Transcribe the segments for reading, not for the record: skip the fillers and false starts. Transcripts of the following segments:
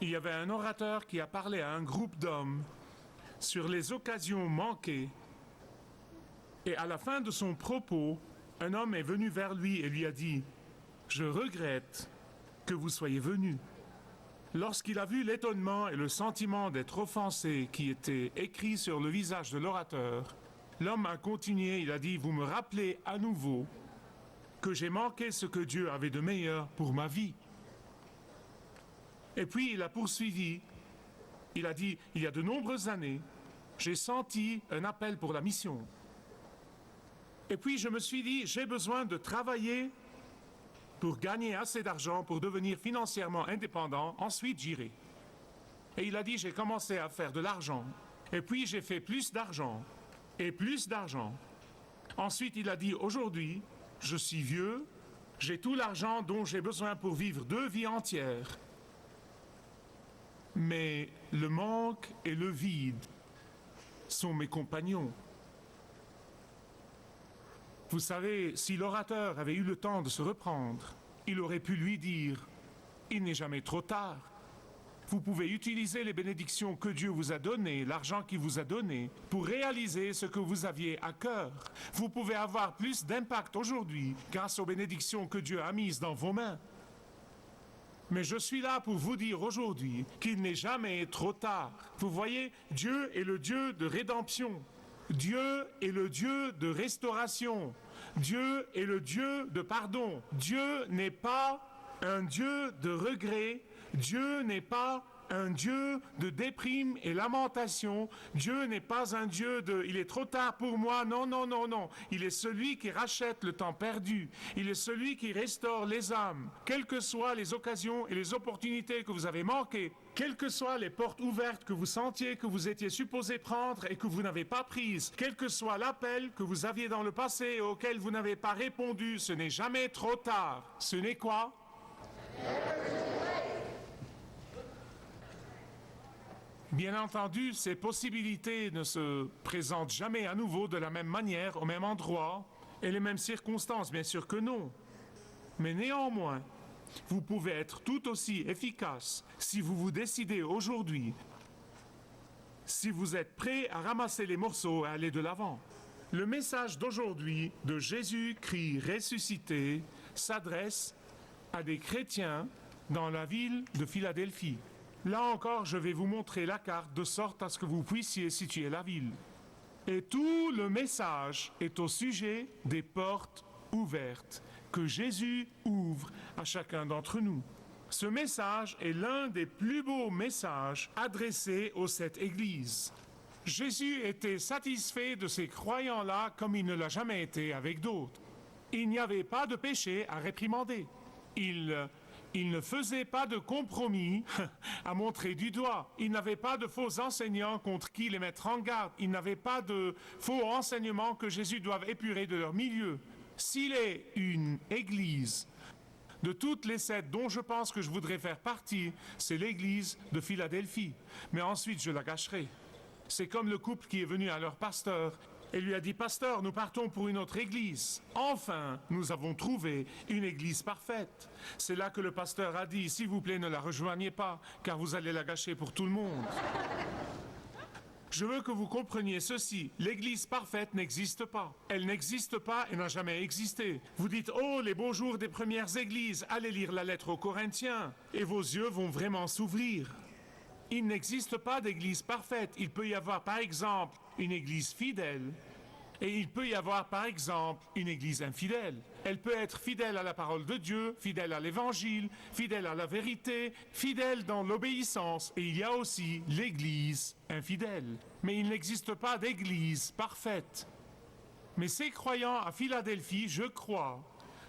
Il y avait un orateur qui a parlé à un groupe d'hommes sur les occasions manquées. Et à la fin de son propos, un homme est venu vers lui et lui a dit « Je regrette que vous soyez venu ». Lorsqu'il a vu l'étonnement et le sentiment d'être offensé qui était écrit sur le visage de l'orateur, l'homme a continué, il a dit « Vous me rappelez à nouveau que j'ai manqué ce que Dieu avait de meilleur pour ma vie ». Et puis il a poursuivi, il a dit « Il y a de nombreuses années, j'ai senti un appel pour la mission. Et puis je me suis dit, j'ai besoin de travailler pour gagner assez d'argent pour devenir financièrement indépendant, ensuite j'irai. » Et il a dit, j'ai commencé à faire de l'argent. Et puis j'ai fait plus d'argent et plus d'argent. Ensuite il a dit, aujourd'hui, je suis vieux, j'ai tout l'argent dont j'ai besoin pour vivre 2 vies entières. Mais le manque et le vide sont mes compagnons. Vous savez, si l'orateur avait eu le temps de se reprendre, il aurait pu lui dire « Il n'est jamais trop tard. Vous pouvez utiliser les bénédictions que Dieu vous a données, l'argent qu'il vous a donné, pour réaliser ce que vous aviez à cœur. Vous pouvez avoir plus d'impact aujourd'hui grâce aux bénédictions que Dieu a mises dans vos mains. » Mais je suis là pour vous dire aujourd'hui qu'il n'est jamais trop tard. Vous voyez, Dieu est le Dieu de rédemption. Dieu est le Dieu de restauration. Dieu est le Dieu de pardon. Dieu n'est pas un Dieu de regret. Dieu n'est pas un Dieu de déprime et lamentation. Dieu n'est pas un Dieu de « il est trop tard pour moi ». Non, non, non, non. Il est celui qui rachète le temps perdu. Il est celui qui restaure les âmes. Quelles que soient les occasions et les opportunités que vous avez manquées, quelles que soient les portes ouvertes que vous sentiez que vous étiez supposé prendre et que vous n'avez pas prises, quel que soit l'appel que vous aviez dans le passé et auquel vous n'avez pas répondu, ce n'est jamais trop tard. Ce n'est quoi? Bien entendu, ces possibilités ne se présentent jamais à nouveau de la même manière, au même endroit, et les mêmes circonstances, bien sûr que non. Mais néanmoins, vous pouvez être tout aussi efficace si vous vous décidez aujourd'hui, si vous êtes prêt à ramasser les morceaux et à aller de l'avant. Le message d'aujourd'hui de Jésus-Christ ressuscité s'adresse à des chrétiens dans la ville de Philadelphie. Là encore, je vais vous montrer la carte de sorte à ce que vous puissiez situer la ville. Et tout le message est au sujet des portes ouvertes que Jésus ouvre à chacun d'entre nous. Ce message est l'un des plus beaux messages adressés aux 7 églises. Jésus était satisfait de ces croyants-là comme il ne l'a jamais été avec d'autres. Il n'y avait pas de péché à réprimander. Il ne faisait pas de compromis à montrer du doigt. Il n'avait pas de faux enseignants contre qui les mettre en garde. Il n'avait pas de faux enseignements que Jésus doive épurer de leur milieu. S'il est une église, de toutes les 7 dont je pense que je voudrais faire partie, c'est l'église de Philadelphie. Mais ensuite, je la gâcherai. C'est comme le couple qui est venu à leur pasteur et lui a dit « Pasteur, nous partons pour une autre église. » Enfin, nous avons trouvé une église parfaite. C'est là que le pasteur a dit « S'il vous plaît, ne la rejoignez pas, car vous allez la gâcher pour tout le monde. » Je veux que vous compreniez ceci. L'église parfaite n'existe pas. Elle n'existe pas et n'a jamais existé. Vous dites « Oh, les beaux jours des premières églises, allez lire la lettre aux Corinthiens. » Et vos yeux vont vraiment s'ouvrir. Il n'existe pas d'église parfaite. Il peut y avoir, par exemple, une église fidèle. Et il peut y avoir, par exemple, une église infidèle. Elle peut être fidèle à la parole de Dieu, fidèle à l'évangile, fidèle à la vérité, fidèle dans l'obéissance. Et il y a aussi l'église infidèle. Mais il n'existe pas d'église parfaite. Mais ces croyants à Philadelphie, je crois,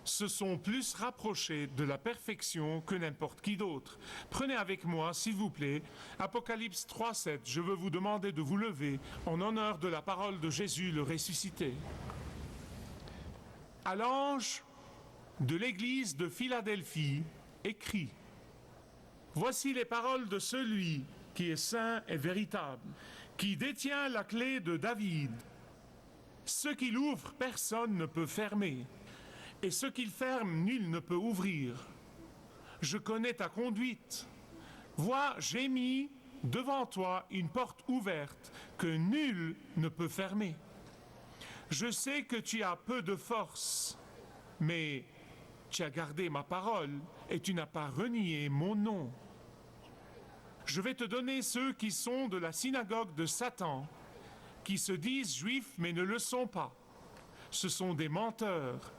se sont plus rapprochés de la perfection que n'importe qui d'autre. Prenez avec moi, s'il vous plaît, Apocalypse 3:7. Je veux vous demander de vous lever en honneur de la parole de Jésus le ressuscité. À l'ange de l'église de Philadelphie, écrit « Voici les paroles de celui qui est saint et véritable, qui détient la clé de David. Ce qu'il ouvre, personne ne peut fermer. Et ce qu'il ferme, nul ne peut ouvrir. Je connais ta conduite. Vois, j'ai mis devant toi une porte ouverte que nul ne peut fermer. Je sais que tu as peu de force, mais tu as gardé ma parole et tu n'as pas renié mon nom. Je vais te donner ceux qui sont de la synagogue de Satan, qui se disent juifs mais ne le sont pas. Ce sont des menteurs.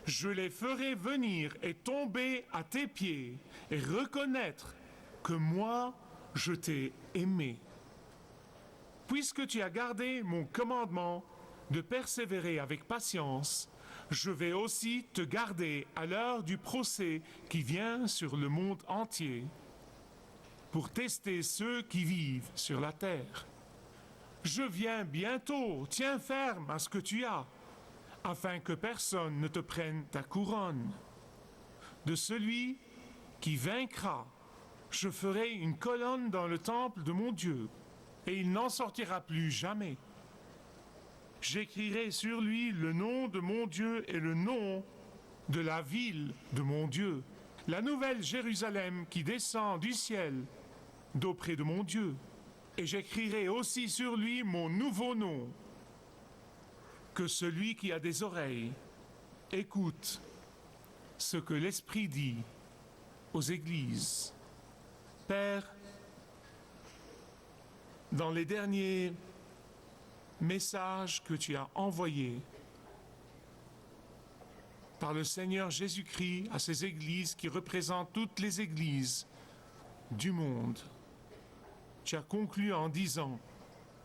Je les ferai venir et tomber à tes pieds et reconnaître que moi, je t'ai aimé. Puisque tu as gardé mon commandement de persévérer avec patience, je vais aussi te garder à l'heure du procès qui vient sur le monde entier pour tester ceux qui vivent sur la terre. Je viens bientôt, tiens ferme à ce que tu as, afin que personne ne te prenne ta couronne. De celui qui vaincra, je ferai une colonne dans le temple de mon Dieu, et il n'en sortira plus jamais. J'écrirai sur lui le nom de mon Dieu et le nom de la ville de mon Dieu, la nouvelle Jérusalem qui descend du ciel d'auprès de mon Dieu. Et j'écrirai aussi sur lui mon nouveau nom. Que celui qui a des oreilles écoute ce que l'Esprit dit aux églises. Père, dans les derniers message que tu as envoyé par le Seigneur Jésus-Christ à ces églises qui représentent toutes les églises du monde. Tu as conclu en disant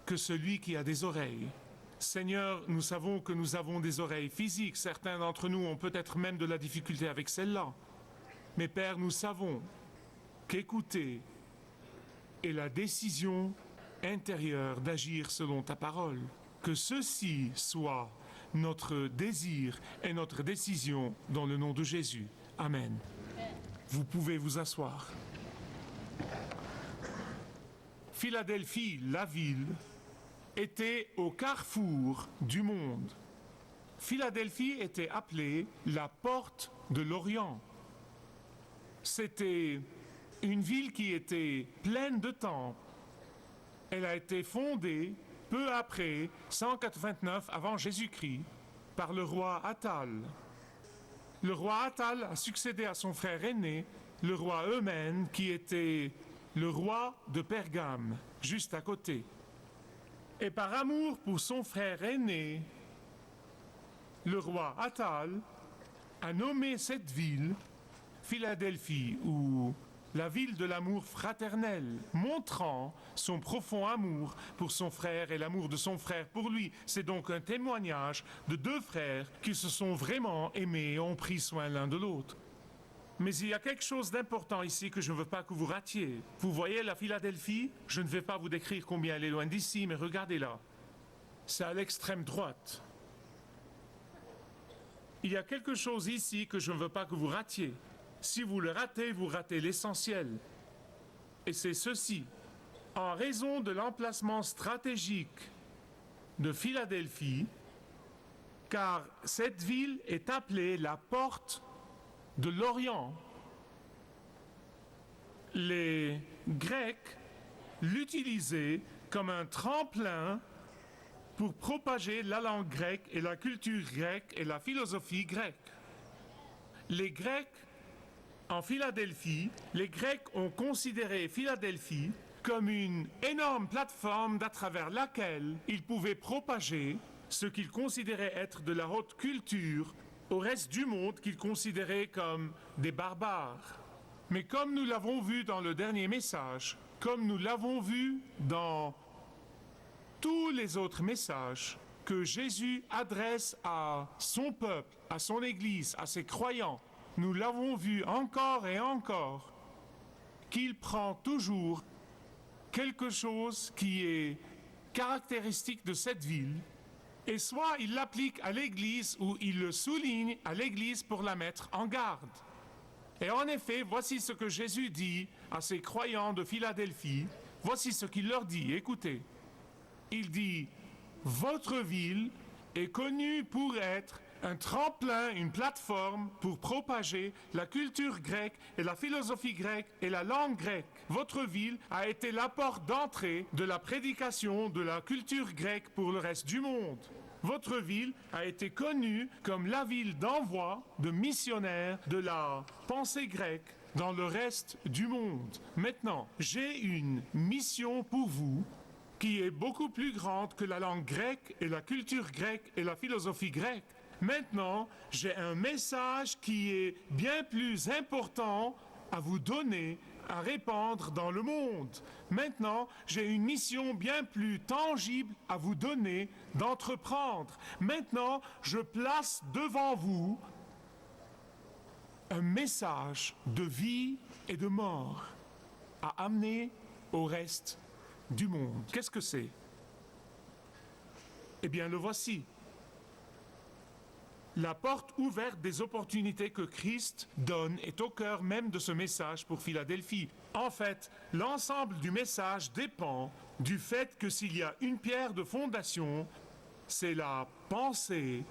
que celui qui a des oreilles, Seigneur, nous savons que nous avons des oreilles physiques, certains d'entre nous ont peut-être même de la difficulté avec celle-là. Mais Père, nous savons qu'écouter est la décision intérieur d'agir selon ta parole. Que ceci soit notre désir et notre décision dans le nom de Jésus. Amen. Vous pouvez vous asseoir. Philadelphie, la ville, était au carrefour du monde. Philadelphie était appelée la porte de l'Orient. C'était une ville qui était pleine de temples. Elle a été fondée peu après 189 avant Jésus-Christ par le roi Attal. Le roi Attal a succédé à son frère aîné, le roi Eumène, qui était le roi de Pergame, juste à côté. Et par amour pour son frère aîné, le roi Attal a nommé cette ville Philadelphie, ou la ville de l'amour fraternel, montrant son profond amour pour son frère et l'amour de son frère pour lui. C'est donc un témoignage de deux frères qui se sont vraiment aimés et ont pris soin l'un de l'autre. Mais il y a quelque chose d'important ici que je ne veux pas que vous ratiez. Vous voyez la Philadelphie? Je ne vais pas vous décrire combien elle est loin d'ici, mais regardez-la. C'est à l'extrême droite. Il y a quelque chose ici que je ne veux pas que vous ratiez. Si vous le ratez, vous ratez l'essentiel. Et c'est ceci. En raison de l'emplacement stratégique de Philadelphie, car cette ville est appelée la porte de l'Orient. Les Grecs l'utilisaient comme un tremplin pour propager la langue grecque et la culture grecque et la philosophie grecque. Les Grecs en Philadelphie, les Grecs ont considéré Philadelphie comme une énorme plateforme à travers laquelle ils pouvaient propager ce qu'ils considéraient être de la haute culture au reste du monde qu'ils considéraient comme des barbares. Mais comme nous l'avons vu dans le dernier message, comme nous l'avons vu dans tous les autres messages que Jésus adresse à son peuple, à son Église, à ses croyants, nous l'avons vu encore et encore, qu'il prend toujours quelque chose qui est caractéristique de cette ville, et soit il l'applique à l'Église ou il le souligne à l'Église pour la mettre en garde. Et en effet, voici ce que Jésus dit à ses croyants de Philadelphie, voici ce qu'il leur dit, écoutez. Il dit, votre ville est connue pour être un tremplin, une plateforme pour propager la culture grecque et la philosophie grecque et la langue grecque. Votre ville a été la porte d'entrée de la prédication de la culture grecque pour le reste du monde. Votre ville a été connue comme la ville d'envoi de missionnaires de la pensée grecque dans le reste du monde. Maintenant, j'ai une mission pour vous qui est beaucoup plus grande que la langue grecque et la culture grecque et la philosophie grecque. Maintenant, j'ai un message qui est bien plus important à vous donner, à répandre dans le monde. Maintenant, j'ai une mission bien plus tangible à vous donner, d'entreprendre. Maintenant, je place devant vous un message de vie et de mort à amener au reste du monde. Qu'est-ce que c'est? Eh bien, le voici. La porte ouverte des opportunités que Christ donne est au cœur même de ce message pour Philadelphie. En fait, l'ensemble du message dépend du fait que s'il y a une pierre de fondation, c'est la pensée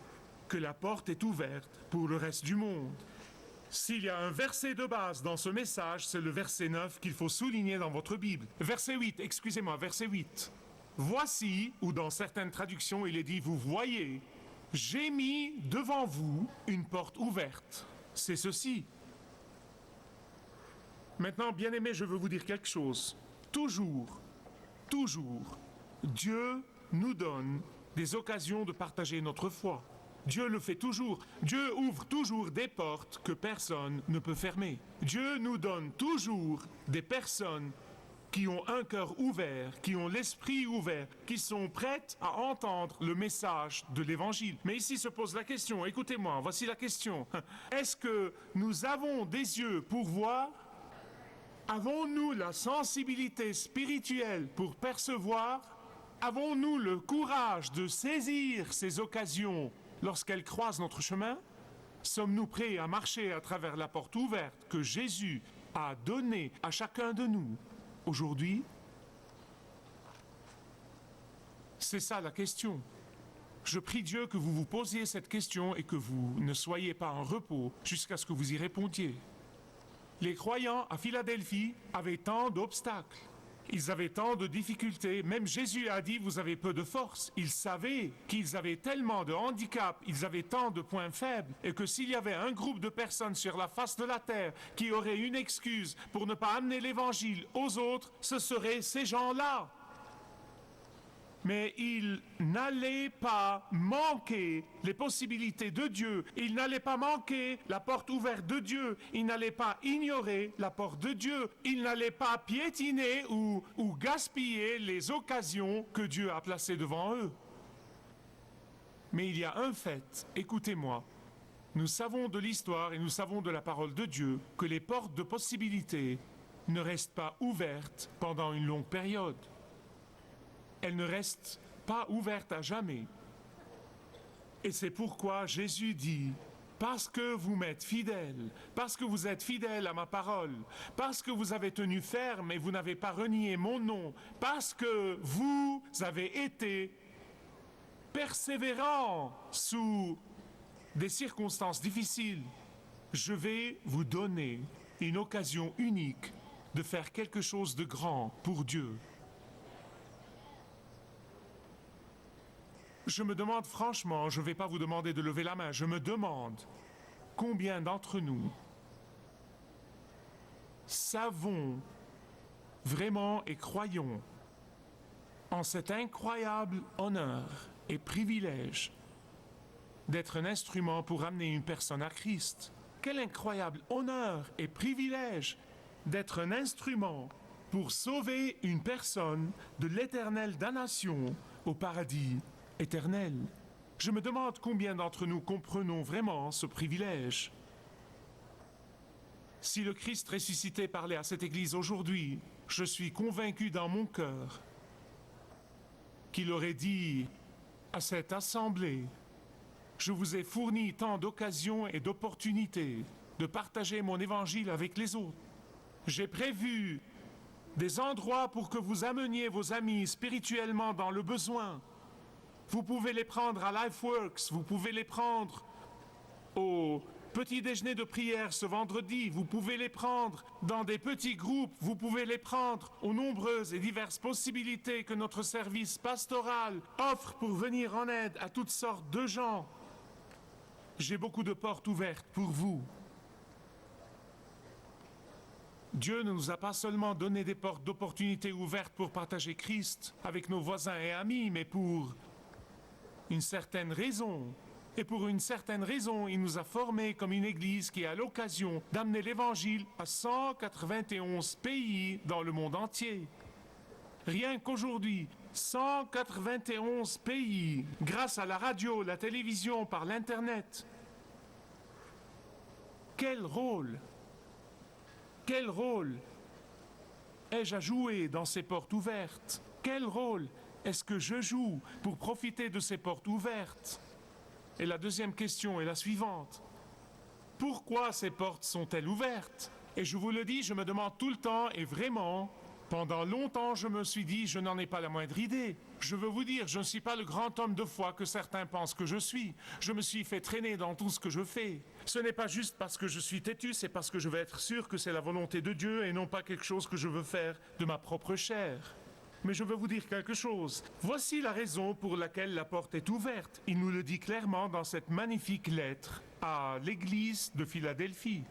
que la porte est ouverte pour le reste du monde. S'il y a un verset de base dans ce message, c'est le verset 9 qu'il faut souligner dans votre Bible. Verset 8, excusez-moi, verset 8. Voici, ou dans certaines traductions, il est dit, vous voyez, j'ai mis devant vous une porte ouverte. C'est ceci. Maintenant, bien-aimés, je veux vous dire quelque chose. Toujours, Dieu nous donne des occasions de partager notre foi. Dieu le fait toujours. Dieu ouvre toujours des portes que personne ne peut fermer. Dieu nous donne toujours des personnes qui ont un cœur ouvert, qui ont l'esprit ouvert, qui sont prêtes à entendre le message de l'Évangile. Mais ici se pose la question, écoutez-moi, voici la question. Est-ce que nous avons des yeux pour voir? Avons-nous la sensibilité spirituelle pour percevoir? Avons-nous le courage de saisir ces occasions lorsqu'elles croisent notre chemin? Sommes-nous prêts à marcher à travers la porte ouverte que Jésus a donnée à chacun de nous aujourd'hui? C'est ça la question. Je prie Dieu que vous vous posiez cette question et que vous ne soyez pas en repos jusqu'à ce que vous y répondiez. Les croyants à Philadelphie avaient tant d'obstacles. Ils avaient tant de difficultés. Même Jésus a dit, vous avez peu de force. Ils savaient qu'ils avaient tellement de handicaps, ils avaient tant de points faibles, et que s'il y avait un groupe de personnes sur la face de la terre qui auraient une excuse pour ne pas amener l'évangile aux autres, ce seraient ces gens-là. Mais ils n'allaient pas manquer les possibilités de Dieu. Ils n'allaient pas manquer la porte ouverte de Dieu. Ils n'allaient pas ignorer la porte de Dieu. Ils n'allaient pas piétiner ou gaspiller les occasions que Dieu a placées devant eux. Mais il y a un fait, écoutez-moi. Nous savons de l'histoire et nous savons de la parole de Dieu que les portes de possibilités ne restent pas ouvertes pendant une longue période. Elle ne reste pas ouverte à jamais. Et c'est pourquoi Jésus dit, parce que vous m'êtes fidèles, parce que vous êtes fidèles à ma parole, parce que vous avez tenu ferme et vous n'avez pas renié mon nom, parce que vous avez été persévérants sous des circonstances difficiles, je vais vous donner une occasion unique de faire quelque chose de grand pour Dieu. Je me demande franchement, je ne vais pas vous demander de lever la main, je me demande combien d'entre nous savons vraiment et croyons en cet incroyable honneur et privilège d'être un instrument pour amener une personne à Christ. Quel incroyable honneur et privilège d'être un instrument pour sauver une personne de l'éternelle damnation au paradis éternel. Je me demande combien d'entre nous comprenons vraiment ce privilège. Si le Christ ressuscité parlait à cette Église aujourd'hui, je suis convaincu dans mon cœur qu'il aurait dit à cette assemblée, je vous ai fourni tant d'occasions et d'opportunités de partager mon évangile avec les autres. J'ai prévu des endroits pour que vous ameniez vos amis spirituellement dans le besoin. Vous pouvez les prendre à LifeWorks, vous pouvez les prendre au petit déjeuner de prière ce vendredi, vous pouvez les prendre dans des petits groupes, vous pouvez les prendre aux nombreuses et diverses possibilités que notre service pastoral offre pour venir en aide à toutes sortes de gens. J'ai beaucoup de portes ouvertes pour vous. Dieu ne nous a pas seulement donné des portes d'opportunités ouvertes pour partager Christ avec nos voisins et amis, mais pour une certaine raison. Et pour une certaine raison, il nous a formés comme une église qui a l'occasion d'amener l'évangile à 191 pays dans le monde entier. Rien qu'aujourd'hui, 191 pays, grâce à la radio, la télévision, par l'Internet. Quel rôle ai-je à jouer dans ces portes ouvertes? Quel rôle est-ce que je joue pour profiter de ces portes ouvertes? Et la deuxième question est la suivante. Pourquoi ces portes sont-elles ouvertes? Et je vous le dis, je me demande tout le temps, et vraiment, pendant longtemps, je me suis dit, je n'en ai pas la moindre idée. Je veux vous dire, je ne suis pas le grand homme de foi que certains pensent que je suis. Je me suis fait traîner dans tout ce que je fais. Ce n'est pas juste parce que je suis têtu, c'est parce que je veux être sûr que c'est la volonté de Dieu et non pas quelque chose que je veux faire de ma propre chair. Mais je veux vous dire quelque chose. Voici la raison pour laquelle la porte est ouverte. Il nous le dit clairement dans cette magnifique lettre à l'église de Philadelphie.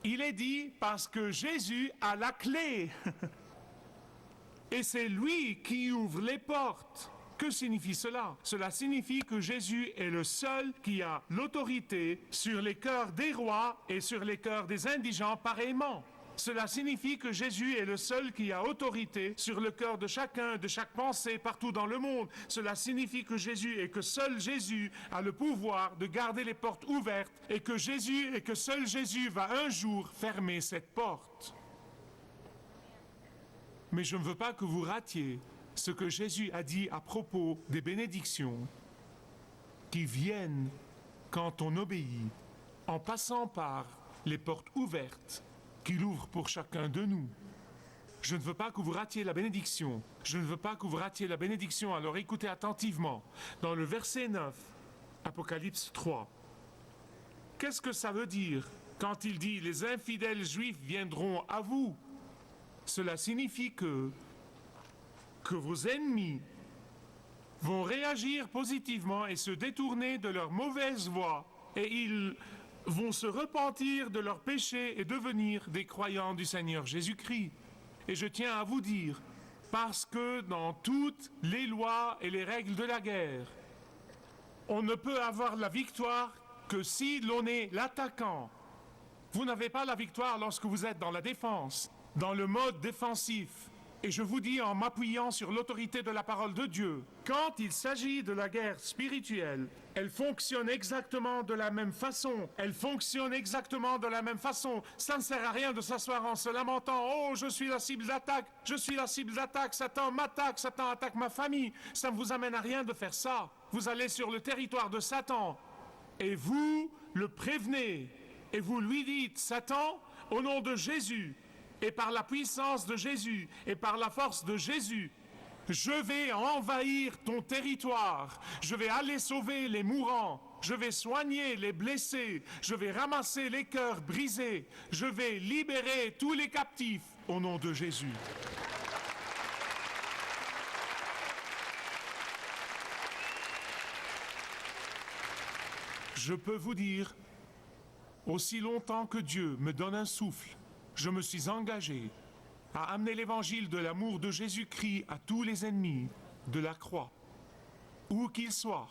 Il est dit parce que Jésus a la clé. Et c'est lui qui ouvre les portes. Que signifie cela? Cela signifie que Jésus est le seul qui a l'autorité sur les cœurs des rois et sur les cœurs des indigents pareillement. Cela signifie que Jésus est le seul qui a autorité sur le cœur de chacun, de chaque pensée partout dans le monde. Cela signifie que Jésus et que seul Jésus a le pouvoir de garder les portes ouvertes et que seul Jésus va un jour fermer cette porte. Mais je ne veux pas que vous ratiez ce que Jésus a dit à propos des bénédictions qui viennent quand on obéit en passant par les portes ouvertes qu'il ouvre pour chacun de nous. Je ne veux pas que vous ratiez la bénédiction. Je ne veux pas que vous ratiez la bénédiction. Alors écoutez attentivement. Dans le verset 9, Apocalypse 3, qu'est-ce que ça veut dire quand il dit « Les infidèles juifs viendront à vous » Cela signifie que vos ennemis vont réagir positivement et se détourner de leur mauvaise voie et ils vont se repentir de leurs péchés et devenir des croyants du Seigneur Jésus-Christ. Et je tiens à vous dire, parce que dans toutes les lois et les règles de la guerre, on ne peut avoir la victoire que si l'on est l'attaquant. Vous n'avez pas la victoire lorsque vous êtes dans la défense, dans le mode défensif. Et je vous dis en m'appuyant sur l'autorité de la parole de Dieu, quand il s'agit de la guerre spirituelle, elle fonctionne exactement de la même façon. Elle fonctionne exactement de la même façon. Ça ne sert à rien de s'asseoir en se lamentant. Oh, je suis la cible d'attaque, je suis la cible d'attaque, Satan m'attaque, Satan attaque ma famille. Ça ne vous amène à rien de faire ça. Vous allez sur le territoire de Satan et vous le prévenez et vous lui dites, Satan, au nom de Jésus, et par la puissance de Jésus, et par la force de Jésus, je vais envahir ton territoire, je vais aller sauver les mourants, je vais soigner les blessés, je vais ramasser les cœurs brisés, je vais libérer tous les captifs au nom de Jésus. Je peux vous dire, aussi longtemps que Dieu me donne un souffle, je me suis engagé à amener l'évangile de l'amour de Jésus-Christ à tous les ennemis de la croix, où qu'ils soient.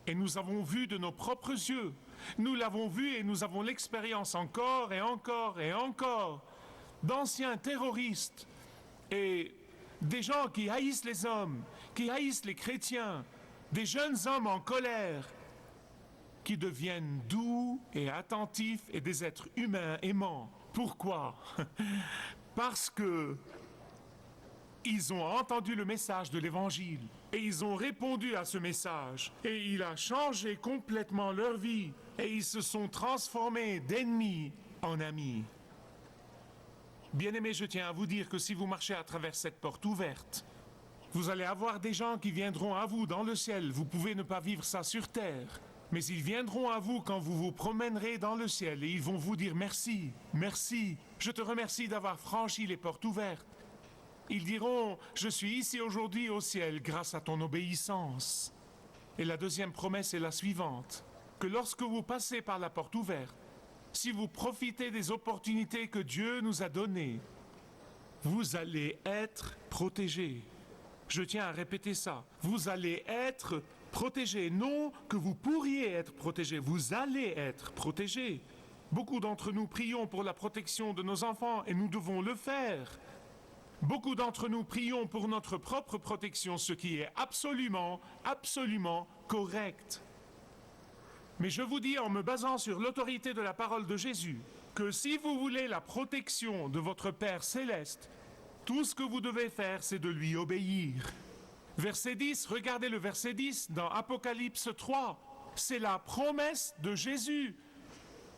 Et nous avons vu de nos propres yeux, nous l'avons vu et nous avons l'expérience encore et encore et encore d'anciens terroristes et des gens qui haïssent les hommes, qui haïssent les chrétiens, des jeunes hommes en colère, qui deviennent doux et attentifs et des êtres humains aimants. Pourquoi? Parce que ils ont entendu le message de l'Évangile et ils ont répondu à ce message et il a changé complètement leur vie et ils se sont transformés d'ennemis en amis. Bien-aimés, je tiens à vous dire que si vous marchez à travers cette porte ouverte, vous allez avoir des gens qui viendront à vous dans le ciel. Vous pouvez ne pas vivre ça sur terre. Mais ils viendront à vous quand vous vous promènerez dans le ciel et ils vont vous dire merci, merci, je te remercie d'avoir franchi les portes ouvertes. Ils diront, je suis ici aujourd'hui au ciel grâce à ton obéissance. Et la deuxième promesse est la suivante, que lorsque vous passez par la porte ouverte, si vous profitez des opportunités que Dieu nous a données, vous allez être protégés. Je tiens à répéter ça. Vous allez être protégés. Non que vous pourriez être protégés. Vous allez être protégés. Beaucoup d'entre nous prions pour la protection de nos enfants et nous devons le faire. Beaucoup d'entre nous prions pour notre propre protection, ce qui est absolument, absolument correct. Mais je vous dis en me basant sur l'autorité de la parole de Jésus, que si vous voulez la protection de votre Père céleste, tout ce que vous devez faire, c'est de lui obéir. Verset 10, regardez le verset 10 dans Apocalypse 3. C'est la promesse de Jésus.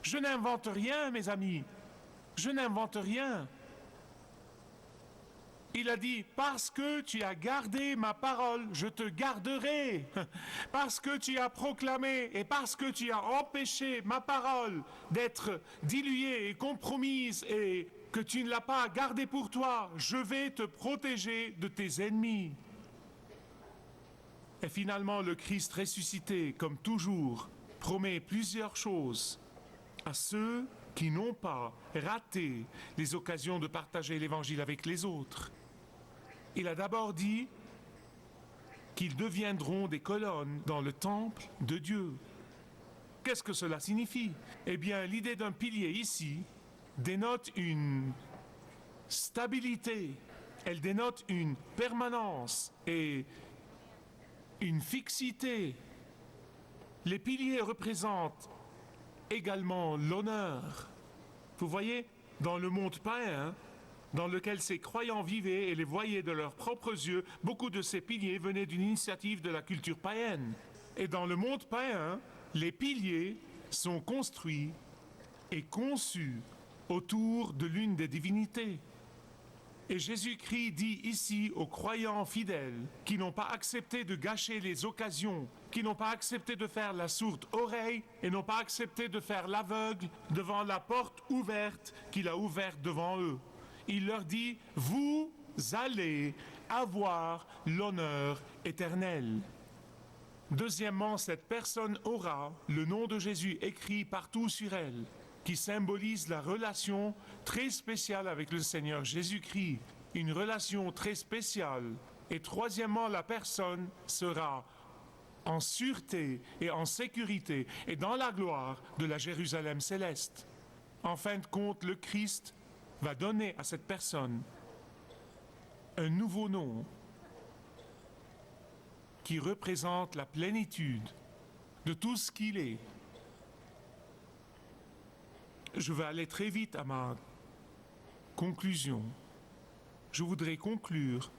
Je n'invente rien, mes amis. Je n'invente rien. Il a dit, parce que tu as gardé ma parole, je te garderai. Parce que tu as proclamé et parce que tu as empêché ma parole d'être diluée et compromise et que tu ne l'as pas gardée pour toi, je vais te protéger de tes ennemis. Et finalement, le Christ ressuscité, comme toujours, promet plusieurs choses à ceux qui n'ont pas raté les occasions de partager l'Évangile avec les autres. Il a d'abord dit qu'ils deviendront des colonnes dans le temple de Dieu. Qu'est-ce que cela signifie? Eh bien, l'idée d'un pilier ici dénote une stabilité, elle dénote une permanence et une fixité. Les piliers représentent également l'honneur. Vous voyez, dans le monde païen, dans lequel ces croyants vivaient et les voyaient de leurs propres yeux, beaucoup de ces piliers venaient d'une initiative de la culture païenne. Et dans le monde païen, les piliers sont construits et conçus autour de l'une des divinités. Et Jésus-Christ dit ici aux croyants fidèles qui n'ont pas accepté de gâcher les occasions, qui n'ont pas accepté de faire la sourde oreille et n'ont pas accepté de faire l'aveugle devant la porte ouverte qu'il a ouverte devant eux. Il leur dit, vous allez avoir l'honneur éternel. Deuxièmement, cette personne aura le nom de Jésus écrit partout sur elle, qui symbolise la relation très spéciale avec le Seigneur Jésus-Christ, une relation très spéciale. Et troisièmement, la personne sera en sûreté et en sécurité et dans la gloire de la Jérusalem céleste. En fin de compte, le Christ va donner à cette personne un nouveau nom qui représente la plénitude de tout ce qu'il est. Je vais aller très vite à ma conclusion. Je voudrais conclure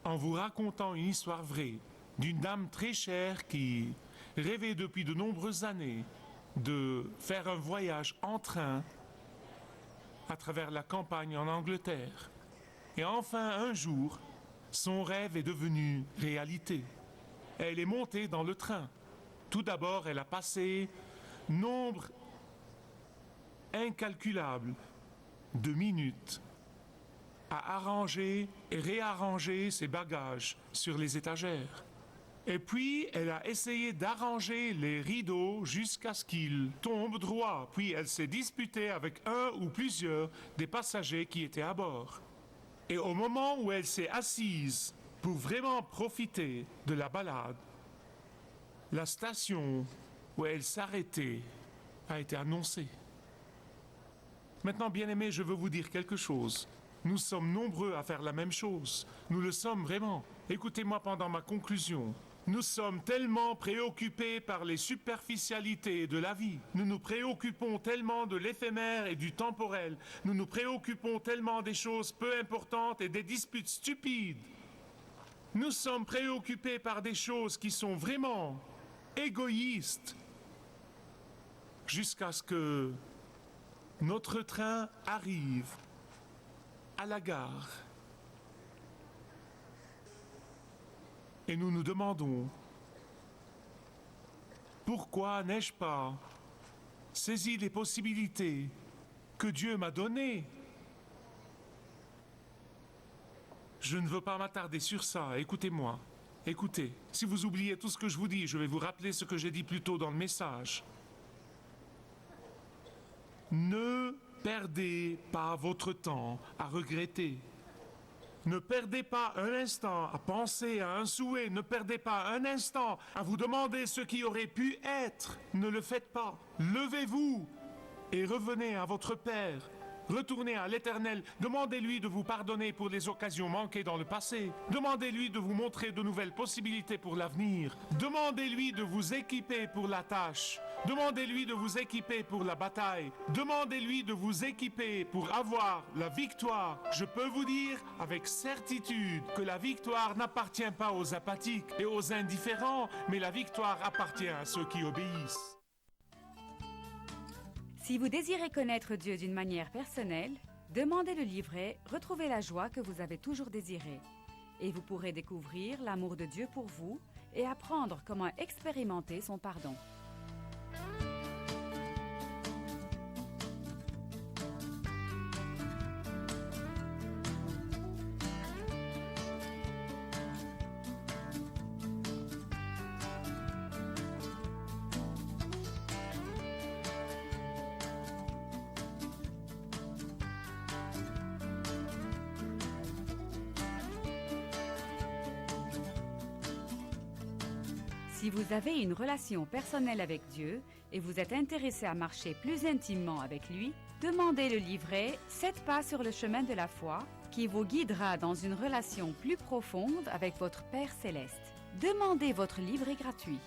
en vous racontant une histoire vraie d'une dame très chère qui rêvait depuis de nombreuses années de faire un voyage en train à travers la campagne en Angleterre. Et enfin, un jour, son rêve est devenu réalité. Elle est montée dans le train. Tout d'abord, elle a passé nombre incalculable de minutes à arranger et réarranger ses bagages sur les étagères. Et puis, elle a essayé d'arranger les rideaux jusqu'à ce qu'ils tombent droit. Puis, elle s'est disputée avec un ou plusieurs des passagers qui étaient à bord. Et au moment où elle s'est assise pour vraiment profiter de la balade, la station où elle s'arrêtait a été annoncée. Maintenant, bien-aimés, je veux vous dire quelque chose. Nous sommes nombreux à faire la même chose. Nous le sommes vraiment. Écoutez-moi pendant ma conclusion. Nous sommes tellement préoccupés par les superficialités de la vie. Nous nous préoccupons tellement de l'éphémère et du temporel. Nous nous préoccupons tellement des choses peu importantes et des disputes stupides. Nous sommes préoccupés par des choses qui sont vraiment égoïstes jusqu'à ce que notre train arrive à la gare. Et nous nous demandons Pourquoi n'ai-je pas saisi les possibilités que Dieu m'a données? Je ne veux pas m'attarder sur ça. Écoutez-moi. Écoutez, si vous oubliez tout ce que je vous dis, je vais vous rappeler ce que j'ai dit plus tôt dans le message. Ne perdez pas votre temps à regretter. Ne perdez pas un instant à penser à un souhait. Ne perdez pas un instant à vous demander ce qui aurait pu être. Ne le faites pas. Levez-vous et revenez à votre Père. Retournez à l'Éternel. Demandez-lui de vous pardonner pour les occasions manquées dans le passé. Demandez-lui de vous montrer de nouvelles possibilités pour l'avenir. Demandez-lui de vous équiper pour la tâche. Demandez-lui de vous équiper pour la bataille. Demandez-lui de vous équiper pour avoir la victoire. Je peux vous dire avec certitude que la victoire n'appartient pas aux apathiques et aux indifférents, mais la victoire appartient à ceux qui obéissent. Si vous désirez connaître Dieu d'une manière personnelle, demandez le livret « Retrouvez la joie que vous avez toujours désirée » et vous pourrez découvrir l'amour de Dieu pour vous et apprendre comment expérimenter son pardon. Si vous avez une relation personnelle avec Dieu et vous êtes intéressé à marcher plus intimement avec lui, demandez le livret « 7 pas sur le chemin de la foi » qui vous guidera dans une relation plus profonde avec votre Père céleste. Demandez votre livret gratuit.